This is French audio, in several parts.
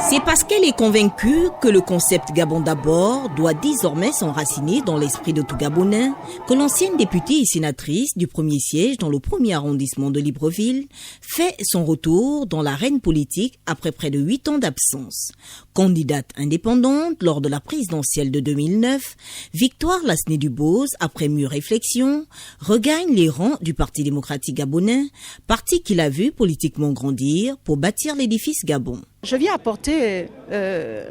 C'est parce qu'elle est convaincue que le concept Gabon d'abord doit désormais s'enraciner dans l'esprit de tout Gabonais que l'ancienne députée et sénatrice du premier siège dans le premier arrondissement de Libreville fait son retour dans l'arène politique après près de 8 ans d'absence. Candidate indépendante lors de la présidentielle de 2009, Victoire Lasné-Dubose, après mûre réflexion, regagne les rangs du Parti démocratique gabonais, parti qu'il a vu politiquement grandir pour bâtir l'édifice Gabon. Je viens apporter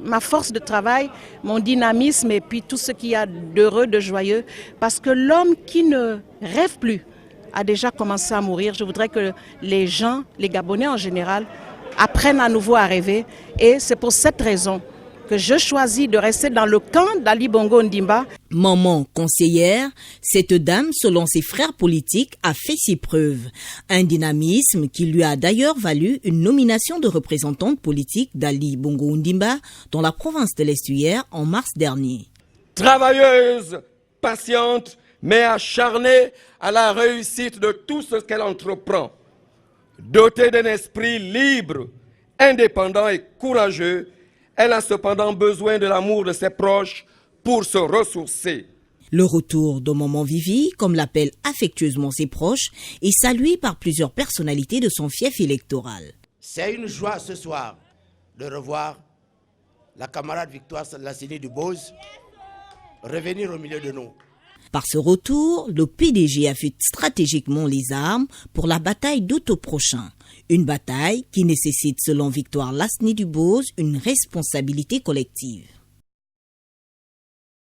ma force de travail, mon dynamisme et puis tout ce qu'il y a d'heureux, de joyeux. Parce que l'homme qui ne rêve plus a déjà commencé à mourir. Je voudrais que les gens, les Gabonais en général, apprennent à nouveau à rêver. Et c'est pour cette raison que je choisis de rester dans le camp d'Ali Bongo Ondimba. Maman conseillère, cette dame, selon ses frères politiques, a fait ses preuves. Un dynamisme qui lui a d'ailleurs valu une nomination de représentante politique d'Ali Bongo Ondimba dans la province de l'Estuaire en mars dernier. Travailleuse, patiente, mais acharnée à la réussite de tout ce qu'elle entreprend. Dotée d'un esprit libre, indépendant et courageux, elle a cependant besoin de l'amour de ses proches pour se ressourcer. Le retour de Maman Vivi, comme l'appellent affectueusement ses proches, est salué par plusieurs personnalités de son fief électoral. C'est une joie ce soir de revoir la camarade Victoire Lasné-Dubose revenir au milieu de nous. Par ce retour, le PDG affûte stratégiquement les armes pour la bataille d'août prochain. Une bataille qui nécessite, selon Victoire Lasné-Dubose, une responsabilité collective.